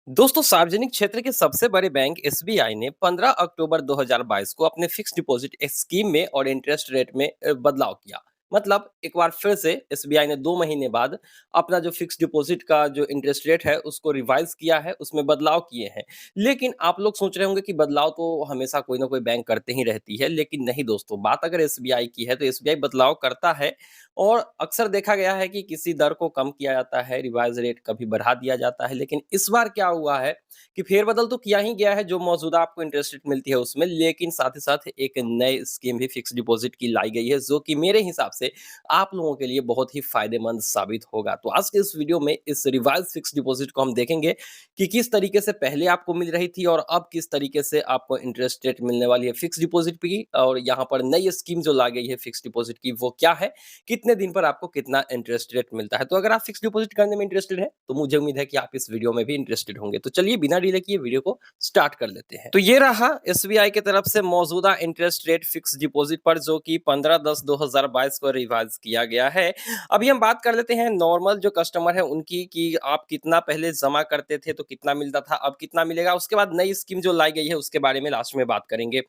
दोस्तों सार्वजनिक क्षेत्र के सबसे बड़े बैंक एसबीआई ने 15 अक्टूबर 2022 को अपने फिक्स डिपॉजिट स्कीम में और इंटरेस्ट रेट में बदलाव किया। मतलब एक बार फिर से एसबीआई ने 2 महीने बाद अपना जो फिक्स डिपॉजिट का जो इंटरेस्ट रेट है उसको रिवाइज किया है, उसमें बदलाव किए हैं। लेकिन आप लोग सोच रहे होंगे कि बदलाव तो हमेशा कोई ना कोई बैंक करते ही रहती है, लेकिन नहीं दोस्तों, बात अगर एसबीआई की है तो एसबीआई बदलाव करता है। और अक्सर देखा गया है कि किसी दर को कम किया जाता है, रिवाइज रेट कभी बढ़ा दिया जाता है, लेकिन इस बार क्या हुआ है कि फेरबदल तो किया ही गया है जो मौजूदा आपको इंटरेस्ट रेट मिलती है उसमें, लेकिन साथ ही साथ एक नई स्कीम भी फिक्स डिपॉजिट की लाई गई है, जो कि मेरे हिसाब से आप लोगों के लिए बहुत ही फायदेमंद साबित होगा। तो आज के इस वीडियो में इस रिवाइज फिक्स डिपॉजिट को हम देखेंगे कि किस तरीके से पहले आपको मिल रही थी और अब किस तरीके से आपको इंटरेस्ट रेट मिलने वाली है फिक्स डिपॉजिट की, और यहाँ पर नई स्कीम जो ला गई है फिक्स डिपॉजिट की वो क्या है, कितने दिन पर आपको कितना इंटरेस्ट रेट मिलता है। तो अगर आप फिक्स डिपॉजिट करने में इंटरेस्टेड है तो मुझे उम्मीद है कि आप इस वीडियो में भी इंटरेस्टेड होंगे। तो चलिए बिना डिले किए वीडियो को स्टार्ट कर लेते हैं। तो ये रहा एसबीआई की तरफ से मौजूदा इंटरेस्ट रेट फिक्स डिपॉजिट पर, जो कि 15/10/2022 को रिवाइज किया गया है। अभी हम बात कर लेते हैं नॉर्मल जो कस्टमर है उनकी, कि आप कितना पहले जमा करते थे तो कितना मिलता था, अब कितना मिलेगा। उसके बाद नई स्कीम जो लाई गई है उसके बारे में लास्ट में बात करेंगे।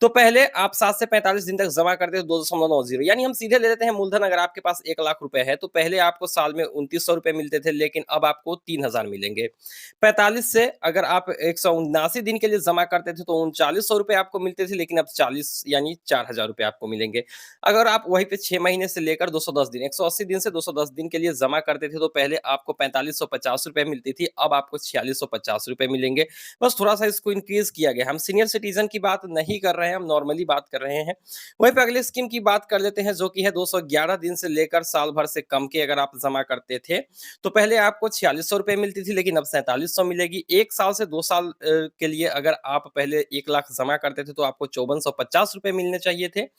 तो पहले आप 7 से 45 दिन तक जमा करते थे 2.90, यानी हम सीधे ले लेते हैं मूलधन। अगर आपके पास 1 लाख रुपए है तो पहले आपको साल में 2900 रुपए मिलते थे, लेकिन अब आपको 3000 मिलेंगे। 45 से अगर आप 179 दिन के लिए जमा करते थे तो 3900 रुपए आपको मिलते थे, लेकिन अब 40 यानी 4000 रुपए आपको मिलेंगे। अगर आप वहीं पे 6 महीने से लेकर 210 दिन, 180 दिन से 210 दिन के लिए जमा करते थे तो पहले आपको 4550 रुपए मिलती थी, अब आपको 4650 रुपए मिलेंगे। बस थोड़ा-सा इसको इंक्रीज़ किया गया है। हम सीनियर सिटीज़न की बात नहीं कर रहे हैं, हम नॉर्मली बात कर रहे हैं। वहीं पे अगली स्कीम की बात कर लेते हैं, जो कि है 211 दिन से लेकर साल भर से कम के अगर आप जमा करते थे, तो पहले आपको 4600 रुपए मिलती थी, लेकिन अब 4700 मिलेगी। 1 साल से 2 साल के लिए अगर आप पहले 1 लाख जमा करते थे तो आपको 5450 रुपए मिलने चाहिए थे,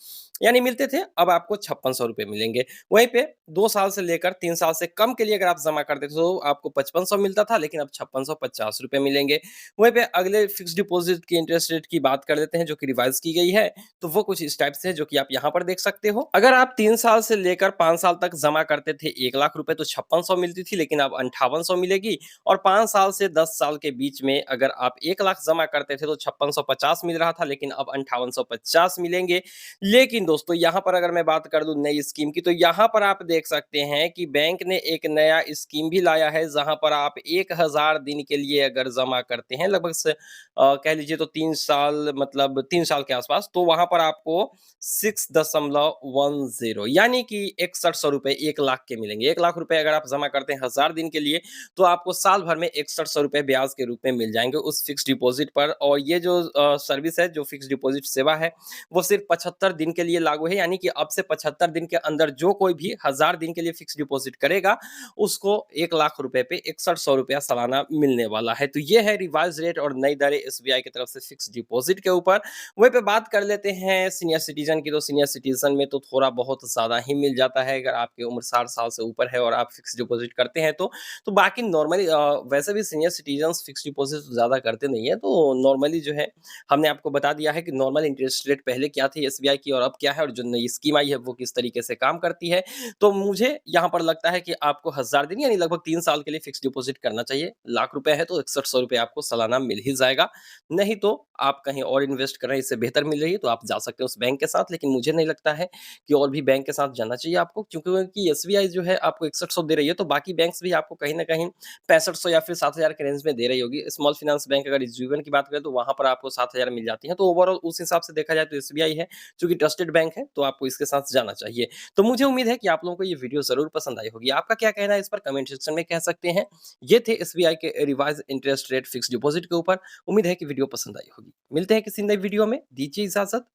यानी मिलते थे, अब आपको 5600 रुपए मिलेंगे। वहीं पे 2 साल से लेकर 3 साल से कम के लिए अगर आप जमा करते थे तो आपको 5500 मिलता था, लेकिन अब 5650 रुपए मिलेंगे। वहीं पे अगले फिक्स डिपॉजिट की इंटरेस्ट रेट की बात कर लेते हैं, जो कि रिवाइज की गई है। तो वो कुछ इस टाइप से है, जो कि आप यहाँ पर देख सकते हो। अगर आप 3 साल से लेकर 5 साल तक जमा करते थे 1 लाख रुपए तो 5600 मिलती थी, लेकिन अब 5800 मिलेगी। और 5 साल से 10 साल के बीच में अगर आप 1 लाख जमा करते थे तो 5650 मिल रहा था, लेकिन अब 5850 मिलेंगे। लेकिन दोस्तों यहाँ पर अगर मैं बात कर दूं नई स्कीम की, तो यहाँ पर आप देख सकते हैं कि बैंक ने एक नया स्कीम भी लाया है, जहां पर आप 1000 दिन के लिए अगर जमा करते हैं, लगभग से कह लीजिए तो 3 साल, मतलब 3 साल के आसपास, तो वहां पर आपको 6.10 यानी कि 6100 रुपए 1 लाख के मिलेंगे। 1 लाख रुपए अगर आप जमा करते हैं 1000 दिन के लिए तो आपको साल भर में 6100 रुपए ब्याज के रूप में मिल जाएंगे उस फिक्स डिपॉजिट पर। और ये जो सर्विस है, जो फिक्स डिपॉजिट सेवा है, वो सिर्फ 75 दिन के लिए लागू है, यानी कि अब से 75 दिन के अंदर जो कोई भी 1000 दिन के लिए फिक्स डिपॉजिट करेगा उसको 1 लाख रुपए पे 6100 रुपया सालाना मिलने वाला है। तो ये है रिवाइज रेट और नई दरें एसबीआई की तरफ से फिक्स डिपॉजिट के ऊपर। वहीं पे बात कर लेते हैं सीनियर सिटीजन की, तो सीनियर सिटीजन में तो थोड़ा बहुत ज़्यादा ही मिल जाता है अगर आपकी उम्र 60 साल से ऊपर है और आप फिक्स डिपॉजिट करते हैं तो बाकी नॉर्मली वैसे भी सीनियर सिटीजन्स फिक्स डिपॉजिट ज़्यादा करते नहीं है। तो नॉर्मली जो है हमने आपको बता दिया है कि नॉर्मल इंटरेस्ट रेट पहले क्या थी एसबीआई की और अब क्या है, और जो नई स्कीम आई है वो किस तरीके से काम करती है। तो मुझे यहाँ पर लगता है कि आपको 1000 दिन यानी लगभग 3 साल के लिए फिक्स डिपॉजिट करना चाहिए। लाख रुपए है तो 6100 रुपए आपको सालाना मिल ही जाएगा। नहीं तो आप कहीं और इन्वेस्ट कर रहे हैं, इससे बेहतर मिल रही है तो आप जा सकते हैं उस बैंक के साथ, लेकिन मुझे नहीं लगता है कि और भी बैंक के साथ जाना चाहिए आपको, क्योंकि एसबीआई जो है आपको 6100 दे रही है, तो बाकी बैंक्स भी आपको कहीं न कहीं 6500 या फिर 7000 के रेंज में दे रही होगी। स्मॉल फाइनेंस बैंक अगर जीवन की बात करें तो वहाँ पर आपको 7000 मिल जाती है। तो ओवरऑल उस हिसाब से देखा जाए तो एसबीआई है, चूँकि ट्रस्टेड बैंक है, तो आपको इसके साथ जाना चाहिए। तो मुझे उम्मीद है कि आप लोगों को ये वीडियो ज़रूर पसंद आई होगी। आपका क्या कहना है इस पर कमेंट सेक्शन में कह सकते हैं। ये थे एसबीआई के revise interest rate fixed deposit के ऊपर। उम्मीद है कि वीडियो पसंद आई होगी। मिलते हैं किसी नई वीडियो में, दीजिए इजाज़त।